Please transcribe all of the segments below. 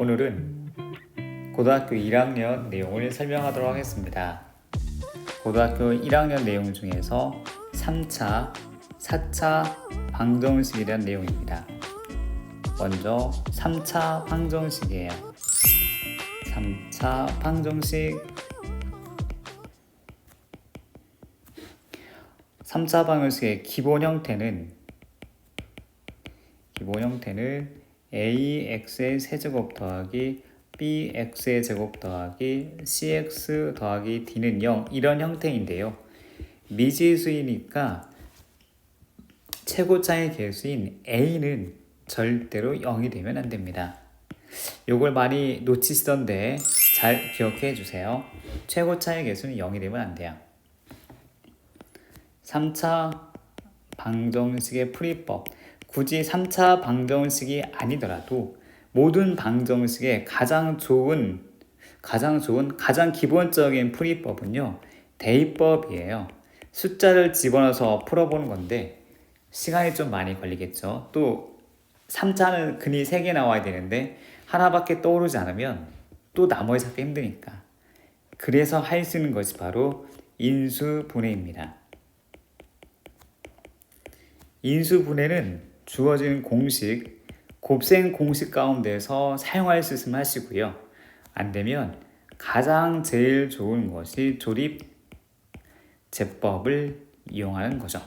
오늘은 고등학교 1학년 내용을 설명하도록 하겠습니다. 고등학교 1학년 내용 중에서 3차, 4차 방정식에 대한 내용입니다. 먼저 3차 방정식이에요. 3차 방정식 3차 방정식의 기본 형태는 ax의 세제곱 더하기 bx의 제곱 더하기 cx 더하기 d는 0 이런 형태인데요. 미지수이니까 최고차의 개수인 a는 절대로 0이 되면 안 됩니다. 요걸 많이 놓치시던데 잘 기억해 주세요. 최고차의 개수는 0이 되면 안 돼요. 3차 방정식의 풀이법, 굳이 3차 방정식이 아니더라도 모든 방정식의 가장 기본적인 풀이법은요, 대입법이에요. 숫자를 집어넣어서 풀어보는 건데 시간이 좀 많이 걸리겠죠. 또 3차는 근이 3개 나와야 되는데 하나밖에 떠오르지 않으면 또 나머지 찾기 힘드니까. 그래서 할 수 있는 것이 바로 인수분해입니다. 인수분해는 주어진 공식, 곱셈 공식 가운데서 사용할 수 있으면 하시고요. 안 되면 가장 제일 좋은 것이 조립제법을 이용하는 거죠.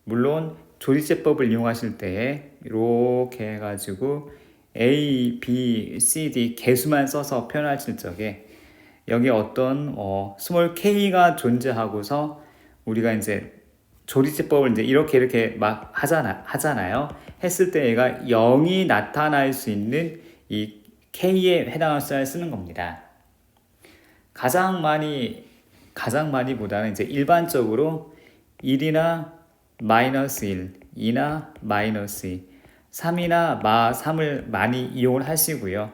물론 조립제법을 이용하실 때에 이렇게 해가지고 A, B, C, D 개수만 써서 표현하실 적에 여기 어떤 스몰 k가 존재하고서 우리가 이제 조립제법을 이제 이렇게 막 하잖아요. 했을 때 얘가 0이 나타날 수 있는 이 k에 해당할 숫자를 쓰는 겁니다. 가장 많이보다는 이제 일반적으로 1이나 마이너스 1, 2나 마이너스 2, 3이나 마 3을 많이 이용을 하시고요.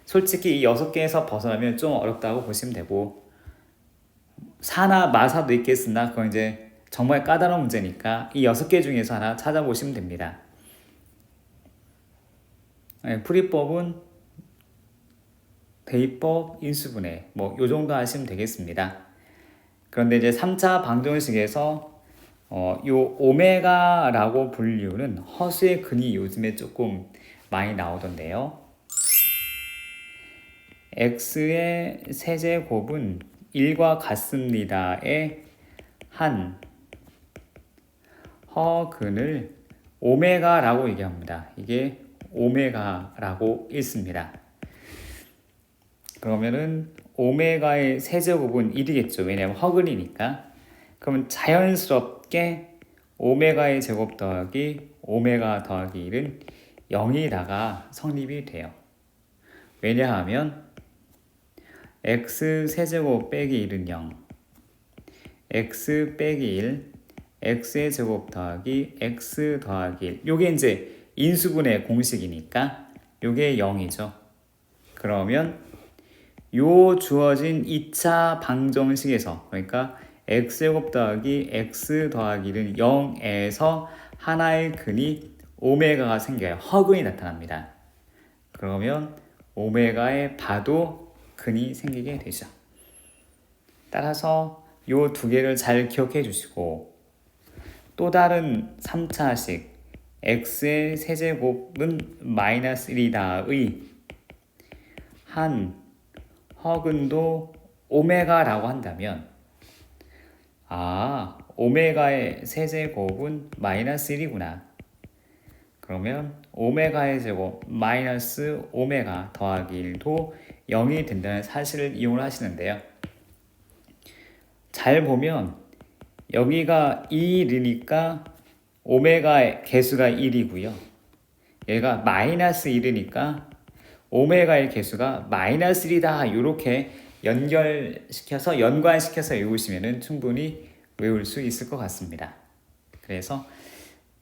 솔직히 이 6개에서 벗어나면 좀 어렵다고 보시면 되고 4나 마 4도 있겠으나 그건 이제 정말 까다로운 문제니까 이 6개 중에서 하나 찾아보시면 됩니다. 풀이법은 대입법, 인수분해 요 정도 하시면 되겠습니다. 그런데 이제 3차 방정식에서 요 오메가라고 불리우는 허수의 근이 요즘에 조금 많이 나오던데요. x의 세제곱은 1과 같습니다의 한 허근을 오메가라고 얘기합니다. 이게 오메가라고 읽습니다. 그러면은 오메가의 세제곱은 1이겠죠. 왜냐하면 허근이니까. 그러면 자연스럽게 오메가의 제곱 더하기 오메가 더하기 1은 0이다가 성립이 돼요. 왜냐하면 x 세제곱 빼기 1은 0, x 빼기 1, x의 제곱 더하기 x 더하기 1. 요게 이제 인수분해 공식이니까 요게 0이죠. 그러면 요 주어진 2차 방정식에서, 그러니까 x제곱 더하기 x 더하기 1은 0에서 하나의 근이 오메가가 생겨요. 허근이 나타납니다. 그러면 오메가의 바도 근이 생기게 되죠. 따라서 요 두 개를 잘 기억해 주시고, 또 다른 3차식 x의 세제곱은 마이너스 1이다의 한 허근도 오메가라고 한다면, 오메가의 세제곱은 마이너스 1이구나. 그러면 오메가의 제곱 마이너스 오메가 더하기 1도 0이 된다는 사실을 이용을 하시는데요. 잘 보면 여기가 1이니까 오메가의 개수가 1이고요. 얘가 마이너스 1이니까 오메가의 개수가 마이너스 1이다. 이렇게 연관시켜서 외우시면 충분히 외울 수 있을 것 같습니다. 그래서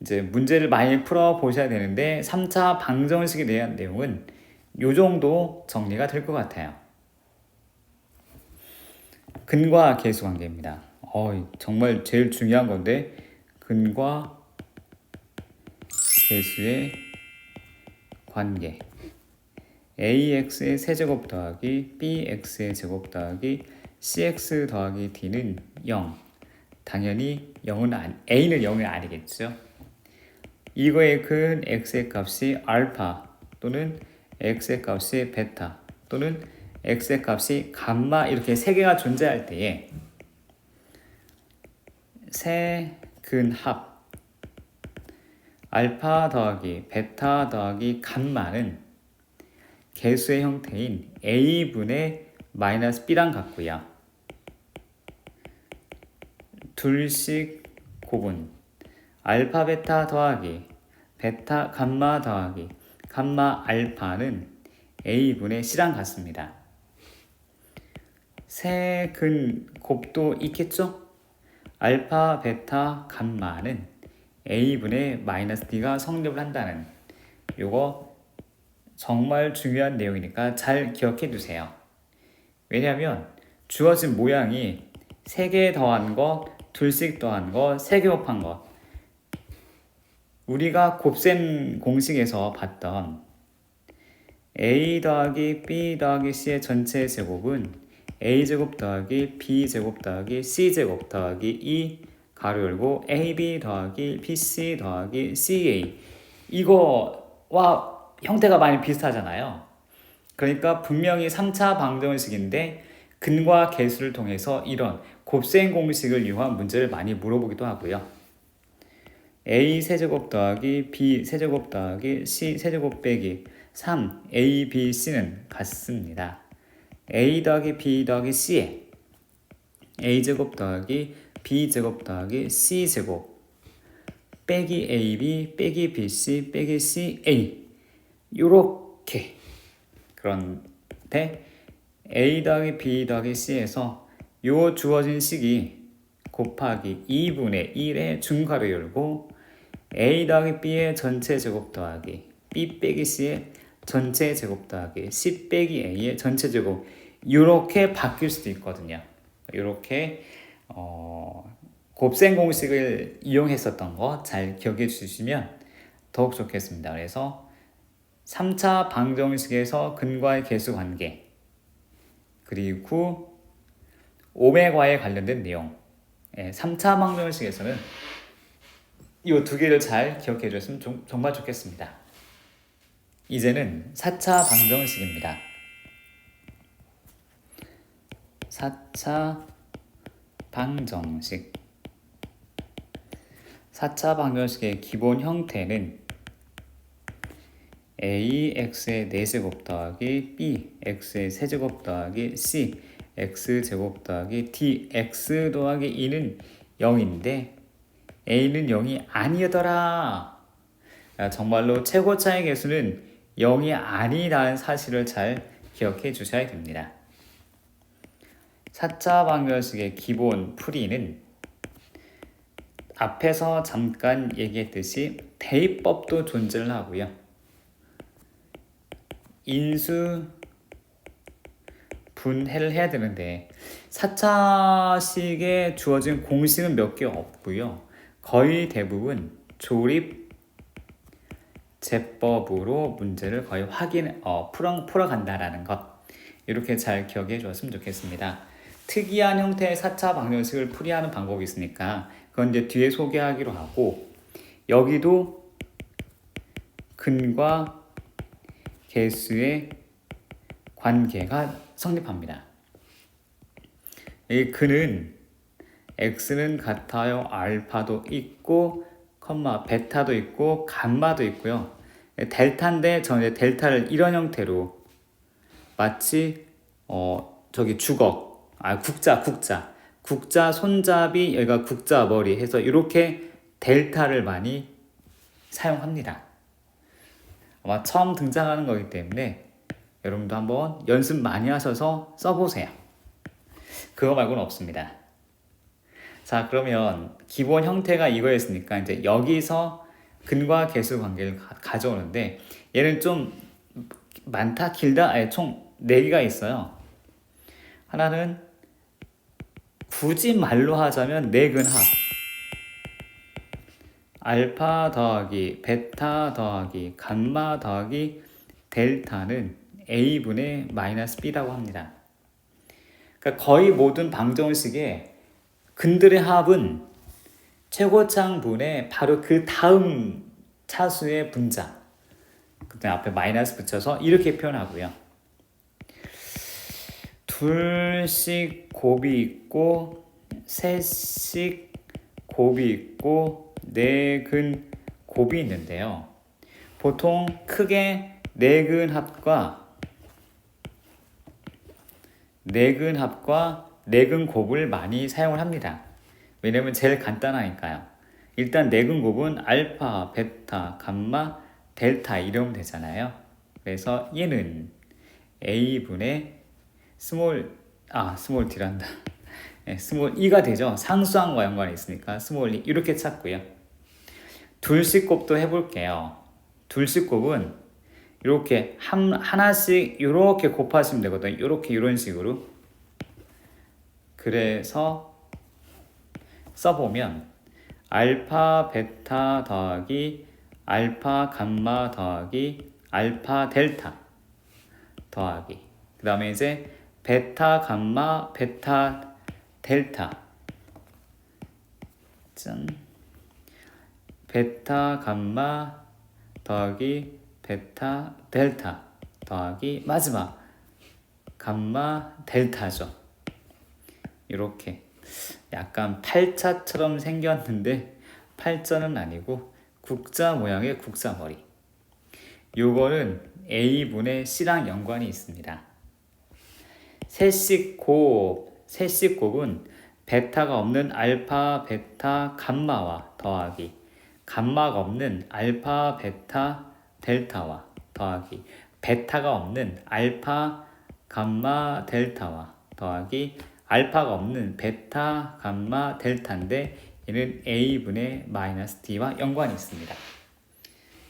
이제 문제를 많이 풀어 보셔야 되는데 3차 방정식에 대한 내용은 이 정도 정리가 될 것 같아요. 근과 계수 관계입니다. 정말 제일 중요한 건데 근과 계수의 관계. ax의 세제곱 더하기 bx의 제곱 더하기 cx 더하기 d는 0. 당연히 0은 a는 0이 아니겠죠. 이거의 큰 x의 값이 알파 또는 x의 값이 베타 또는 x의 값이 감마 이렇게 세 개가 존재할 때에 세 근합 알파 더하기 베타 더하기 감마는 개수의 형태인 a분의 마이너스 b랑 같고요. 둘씩 곱은 알파 베타 더하기 베타 감마 더하기 감마 알파는 a분의 c랑 같습니다. 세 근 곱도 있겠죠? 알파 베타 감마는 a분의 마이너스 d가 성립을 한다는 요거 정말 중요한 내용이니까 잘 기억해 두세요. 왜냐하면 주어진 모양이 3개 더한 거, 둘씩 더한 거, 3개 곱한 거 우리가 곱셈 공식에서 봤던 a 더하기 b 더하기 c의 전체 제곱은 a제곱 더하기 b제곱 더하기 c제곱 더하기 2 가로 열고 ab 더하기 bc 더하기 ca 이거와 형태가 많이 비슷하잖아요. 그러니까 분명히 3차 방정식인데 근과 개수를 통해서 이런 곱셈 공식을 이용한 문제를 많이 물어보기도 하고요. a 세제곱 더하기 b 세제곱 더하기 c 세제곱 빼기 3a, b, c는 같습니다. a 더하기 b 더하기 c에 a제곱 더하기 b제곱 더하기 c제곱 빼기 ab 빼기 bc 빼기 ca 요렇게 그런데 a 더하기 b 더하기 c에서 요 주어진 식이 곱하기 2분의 1의 중괄호 열고 a 더하기 b의 전체 제곱 더하기 b 빼기 c의 전체 제곱 더하기 c 빼기 a의 전체 제곱 이렇게 바뀔 수도 있거든요. 이렇게 곱셈 공식을 이용했었던 거 잘 기억해 주시면 더욱 좋겠습니다. 그래서 3차 방정식에서 근과의 개수 관계 그리고 오메가에 관련된 내용 3차 방정식에서는 이 두 개를 잘 기억해 주셨으면 정말 좋겠습니다. 이제는 4차 방정식입니다. 4차 방정식 4차 방정식의 기본 형태는 ax의 4제곱 더하기 b x의 세제곱 더하기 c x제곱 더하기 dx 더하기 2는 0인데 a는 0이 아니더라. 정말로 최고차의 개수는 0이 아니라는 사실을 잘 기억해 주셔야 됩니다. 4차 방정식의 기본 풀이는 앞에서 잠깐 얘기했듯이 대입법도 존재를 하고요. 인수 분해를 해야 되는데 4차식에 주어진 공식은 몇 개 없고요. 거의 대부분 조립 제법으로 문제를 거의 풀어간다라는 것 이렇게 잘 기억해 주었으면 좋겠습니다. 특이한 형태의 4차 방정식을 풀이하는 방법이 있으니까 그건 이제 뒤에 소개하기로 하고 여기도 근과 개수의 관계가 성립합니다. 이 근은 x는 같아요. 알파도 있고 베타도 있고 감마도 있고요. 델타인데 저는 델타를 이런 형태로 마치 저기 국자 손잡이 여기가 국자 머리 해서 이렇게 델타를 많이 사용합니다. 아마 처음 등장하는 거기 때문에 여러분도 한번 연습 많이 하셔서 써보세요. 그거 말고는 없습니다. 자, 그러면 기본 형태가 이거였으니까 이제 여기서 근과 개수 관계를 가져오는데 얘는 좀 많다 길다 총 4개가 있어요. 하나는 굳이 말로 하자면 4근합 알파 더하기 베타 더하기 감마 더하기 델타는 a분의 마이너스 b라고 합니다. 그러니까 거의 모든 방정식의 근들의 합은 최고차항분의 바로 그 다음 차수의 분자, 그다음 앞에 마이너스 붙여서 이렇게 표현하고요. 둘씩 곱이 있고 셋씩 곱이 있고 네근 곱이 있는데요. 보통 크게 네근 합과 네근 곱을 많이 사용을 합니다. 왜냐면 제일 간단하니까요. 일단 네근 곱은 알파, 베타, 감마, 델타 이러면 되잖아요. 그래서 얘는 a분의 스몰 d란다. 네, 스몰 e가 되죠. 상수항과 연관이 있으니까 스몰 e 이렇게 찾고요. 둘씩 곱도 해볼게요. 둘씩 곱은 이렇게 하나씩 이렇게 곱하시면 되거든요. 이렇게 이런 식으로. 그래서 써보면 알파 베타 더하기 알파 감마 더하기 알파 델타 더하기 그 다음에 이제 베타 감마 베타 델타 베타 감마 더하기 베타 델타 더하기 마지막 감마 델타죠. 이렇게 약간 팔자처럼 생겼는데 팔자는 아니고 국자 모양의 국자머리. 요거는 a분의 c랑 연관이 있습니다. 셋씩 곱은 베타가 없는 알파 베타 감마와 더하기 감마가 없는 알파 베타 델타와 더하기 베타가 없는 알파 감마 델타와 더하기 알파가 없는 베타 감마 델타인데 얘는 a분의 마이너스 d와 연관이 있습니다.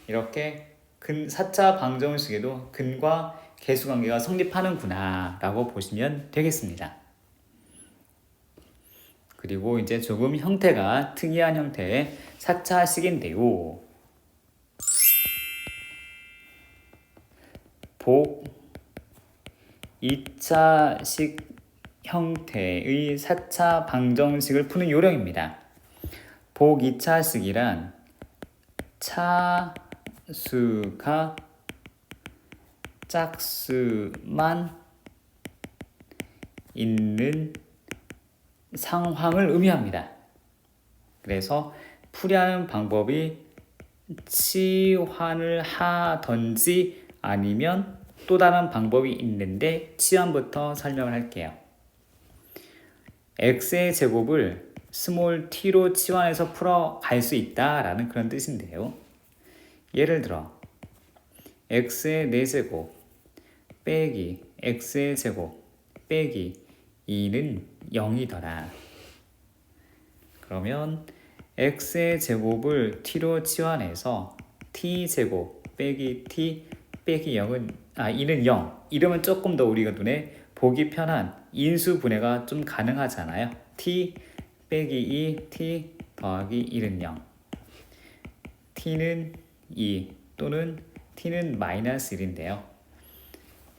이렇게 4차 방정식에도 근과 계수관계가 성립하는구나 라고 보시면 되겠습니다. 그리고 이제 조금 형태가 특이한 형태의 4차식인데요. 복 2차식 형태의 4차 방정식을 푸는 요령입니다. 복 2차식이란 차수가 짝수만 있는 상황을 의미합니다. 그래서 풀이하는 방법이 치환을 하든지 아니면 또 다른 방법이 있는데 치환부터 설명을 할게요. x의 제곱을 스몰 t로 치환해서 풀어갈 수 있다라는 그런 뜻인데요. 예를 들어 x의 4제곱 빼기 x의 제곱 빼기 2는 0이더라. 그러면 x의 제곱을 t로 치환해서 t제곱 빼기 t 빼기 2는 0. 이러면 조금 더 우리가 눈에 보기 편한 인수 분해가 좀 가능하잖아요. t 빼기 2 t 더하기 1은 0. t는 2 또는 t는 마이너스 1인데요.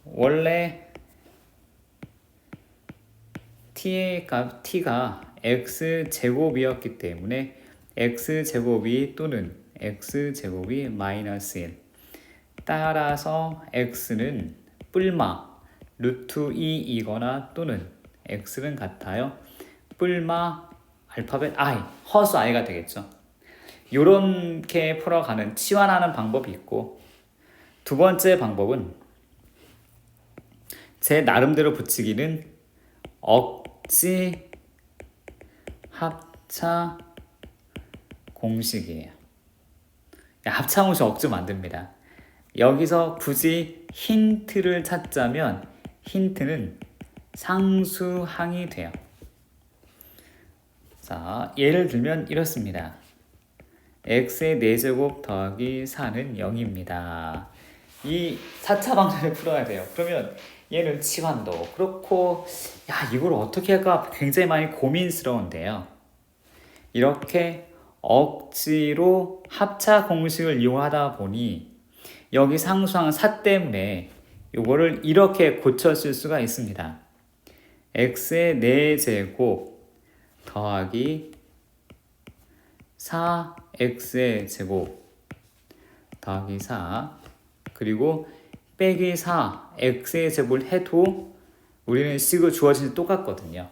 원래 t의 값 t가 x제곱이었기 때문에 x제곱이 또는 x제곱이 마이너스 1. 따라서 x는 뿔마 루트 2이거나 또는 x는 같아요. 뿔마 알파벳 i, 허수 i가 되겠죠. 요렇게 풀어가는 치환하는 방법이 있고, 두 번째 방법은 제 나름대로 붙이기는 억지 합차 공식이에요. 합차 공식 억지 만듭니다. 여기서 굳이 힌트를 찾자면 힌트는 상수항이 돼요. 자, 예를 들면 이렇습니다. x의 4제곱 더하기 4는 0입니다. 이 4차 방정을 풀어야 돼요. 그러면 얘는 치환도 그렇고 이걸 어떻게 할까 굉장히 많이 고민스러운데요. 이렇게 억지로 합차 공식을 이용하다 보니 여기 상수항 4 때문에 요거를 이렇게 고쳐 쓸 수가 있습니다. x의 4제곱 더하기 4x의 제곱 더하기 4 그리고 빼기 4 x의 제곱을 해도 우리는 식으로 주어진 게 똑같거든요.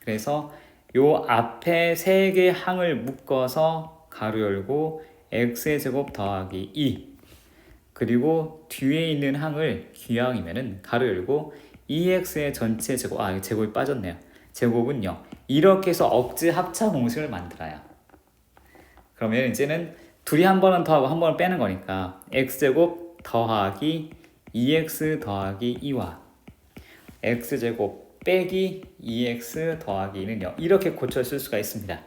그래서 요 앞에 3개의 항을 묶어서 가로 열고 x의 제곱 더하기 2 그리고 뒤에 있는 항을 기항이면은 가로 열고 2x의 전체 제곱 제곱이 빠졌네요. 제곱은 0 이렇게 해서 억지 합차 공식을 만들어요. 그러면 이제는 둘이 한 번은 더하고 한 번은 빼는 거니까 x제곱 더하기 2x 더하기 2와 x제곱 빼기 2x 더하기 2는 0 이렇게 고쳐 쓸 수가 있습니다.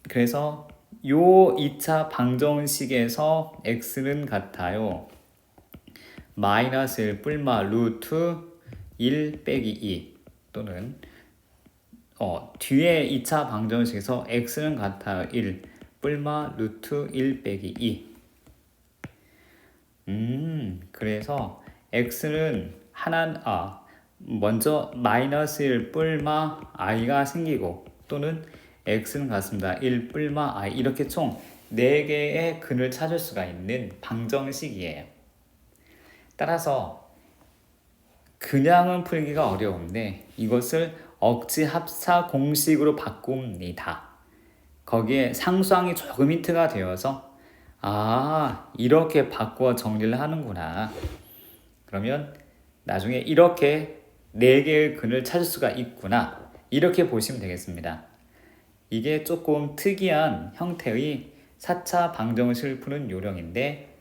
그래서 요 2차 방정식에서 x는 같아요. 마이너스 1 뿔마 루트 1 빼기 2 또는 뒤에 2차 방정식에서 x는 같아요. 1 뿔마 루트 1 빼기 2 그래서 x는 먼저 마이너스 1 뿔마 i가 생기고 또는 x는 같습니다. 1 뿔마 i 이렇게 총 4개의 근을 찾을 수가 있는 방정식이에요. 따라서 그냥은 풀기가 어려운데 이것을 억지 합차 공식으로 바꿉니다. 거기에 상수항이 조금 힌트가 되어서 이렇게 바꾸어 정리를 하는구나. 그러면 나중에 이렇게 4개의 근을 찾을 수가 있구나. 이렇게 보시면 되겠습니다. 이게 조금 특이한 형태의 4차 방정식을 푸는 요령인데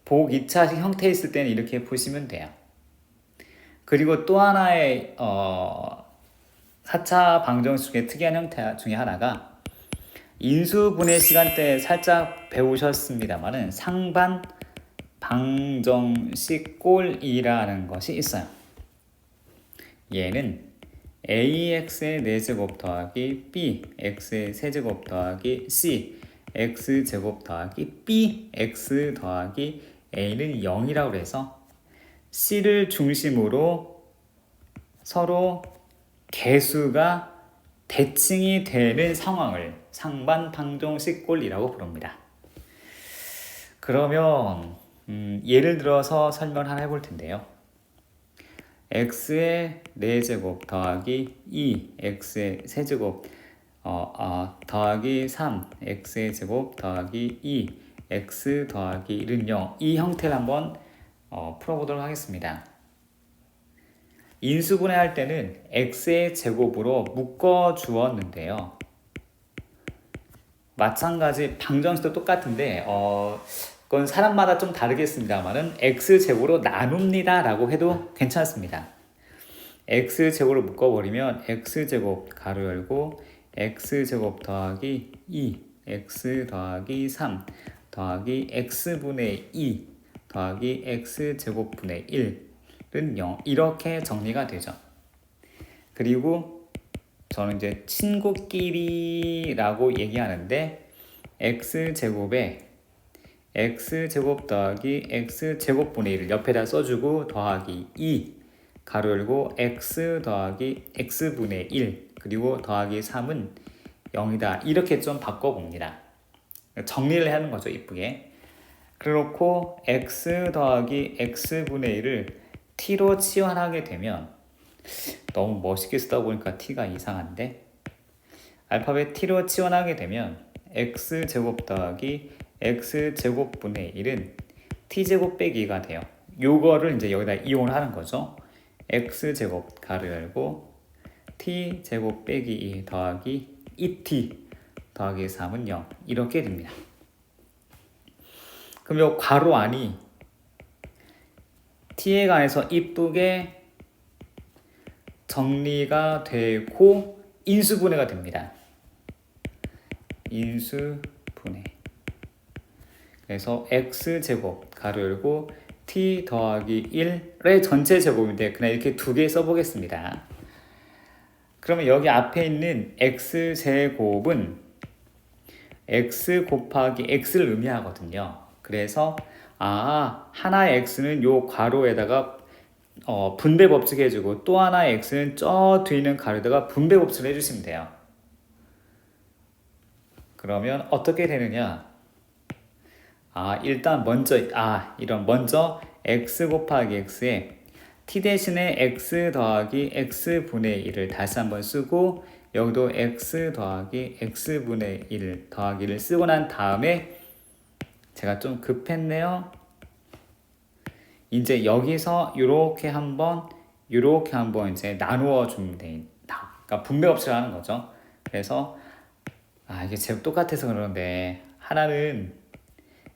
복 2차식 형태에 있을 때는 이렇게 보시면 돼요. 그리고 또 하나의 4차 방정식의 특이한 형태 중에 하나가 인수분해 시간 때 살짝 배우셨습니다만은 상반 방정식 꼴이라는 것이 있어요. 얘는 ax의 4제곱 더하기 bx의 세제곱 더하기 c x제곱 더하기 bx 더하기 a는 0이라고 해서 c를 중심으로 서로 개수가 대칭이 되는 상황을 상반 방정식 꼴이라고 부릅니다. 그러면 예를 들어서 설명을 하나 해볼 텐데요. x의 4제곱 더하기 2x의 세제곱 더하기 3 x의 제곱 더하기 2 x 더하기 1은 0 이 형태를 한번 풀어보도록 하겠습니다. 인수분해할 때는 x의 제곱으로 묶어 주었는데요. 마찬가지 방정식도 똑같은데 그건 사람마다 좀 다르겠습니다만은 x제곱으로 나눕니다 라고 해도 괜찮습니다. x제곱으로 묶어버리면 x제곱 가로 열고 x제곱 더하기 2 x 더하기 3 더하기 x분의 2 더하기 x제곱분의 1은 0 이렇게 정리가 되죠. 그리고 저는 이제 친구끼리라고 얘기하는데 x제곱에 x제곱 더하기 x제곱분의 1을 옆에다 써주고 더하기 2 가로 열고 x 더하기 x분의 1 그리고 더하기 3은 0이다 이렇게 좀 바꿔봅니다. 정리를 하는 거죠. 이쁘게. 그렇고 x 더하기 x분의 1을 t로 치환하게 되면 너무 멋있게 쓰다 보니까 t가 이상한데 알파벳 t로 치환하게 되면 x제곱 더하기 x제곱분의 1은 t제곱 빼기 2가 돼요. 요거를 이제 여기다 이용을 하는 거죠. x제곱 가로 열고 t제곱 빼기 2 더하기 2t 더하기 3은 0 이렇게 됩니다. 그럼 요 괄호 안이 t에 관해서 이쁘게 정리가 되고 인수분해가 됩니다. 인수분해. 그래서 x제곱 가로 열고 t 더하기 1의 전체 제곱인데 그냥 이렇게 2개 써보겠습니다. 그러면 여기 앞에 있는 x제곱은 x 곱하기 x를 의미하거든요. 그래서 하나의 x는 요 괄호에다가 분배 법칙 해주고 또 하나의 x는 저 뒤에 있는 괄호에다가 분배 법칙을 해주시면 돼요. 그러면 어떻게 되느냐? 일단 먼저 먼저 x 곱하기 x에 t 대신에 x 더하기 x분의 1을 다시 한번 쓰고 여기도 x 더하기 x분의 1 더하기를 쓰고 난 다음에 제가 좀 급했네요. 이제 여기서 이렇게 한번 이제 나누어 주면 됩니다. 그러니까 분배 법칙을 하는 거죠. 그래서 이게 제곱 똑같아서 그러는데 하나는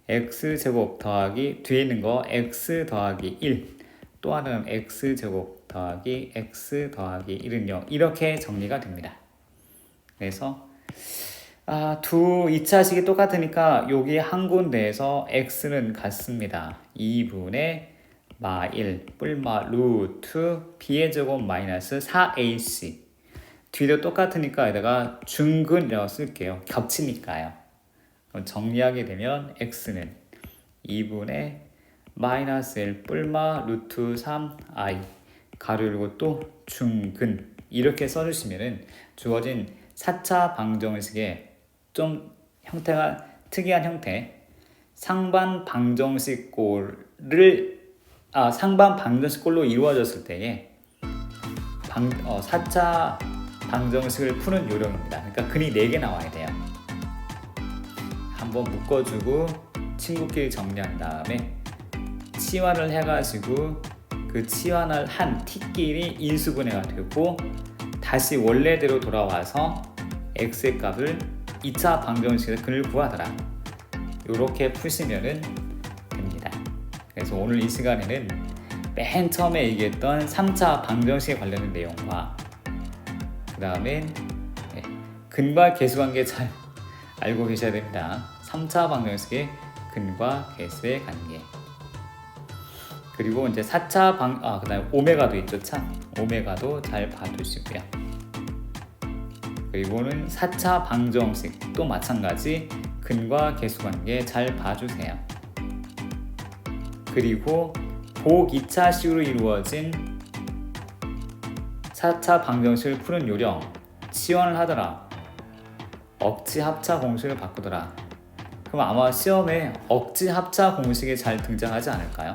x제곱 더하기 뒤에 있는 거 x 더하기 1 또 하나는 x제곱 더하기 x 더하기 1은 0 이렇게 정리가 됩니다. 그래서 2차식이 똑같으니까 여기 한 군데에서 x는 같습니다. 2분의 마1 뿔마 루트 b의 제곱 마이너스 4ac 뒤도 똑같으니까 여기다가 중근이라고 쓸게요. 겹치니까요. 그럼 정리하게 되면 x는 2분의 마이너스 1 뿔마 루트 3i 가로 열고 또 중근 이렇게 써주시면은 주어진 4차 방정식의 좀 형태가 특이한 형태 상반 방정식꼴로 이루어졌을 때에 4차 방정식을 푸는 요령입니다. 그러니까 근이 4개 나와야 돼요. 한번 묶어주고 친구끼리 정리한 다음에 치환을 해가지고 그 치환을 한 t끼리 인수분해가 되고 다시 원래대로 돌아와서 x의 값을 2차 방정식에서 근을 구하더라. 이렇게 푸시면은 됩니다. 그래서 오늘 이 시간에는 맨 처음에 얘기했던 3차 방정식에 관련된 내용과 그 다음에 근과 계수관계 잘 알고 계셔야 됩니다. 3차 방정식의 근과 계수의 관계 그리고 이제 4차 그 다음에 오메가도 있죠. 참 오메가도 잘 봐두시고요. 그리고는 4차 방정식 또 마찬가지 근과 계수관계 잘 봐주세요. 그리고 복 2차식으로 이루어진 4차 방정식을 푸는 요령 치환을 하더라. 억지 합차 공식을 바꾸더라. 그럼 아마 시험에 억지 합차 공식이 잘 등장하지 않을까요?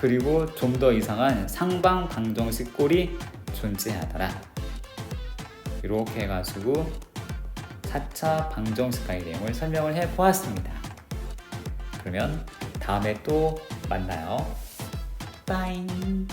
그리고 좀 더 이상한 상방 방정식 꼴이 존재하더라. 이렇게 해가지고 4차 방정식과의 내용을 설명을 해보았습니다. 그러면 다음에 또 만나요. 빠잉.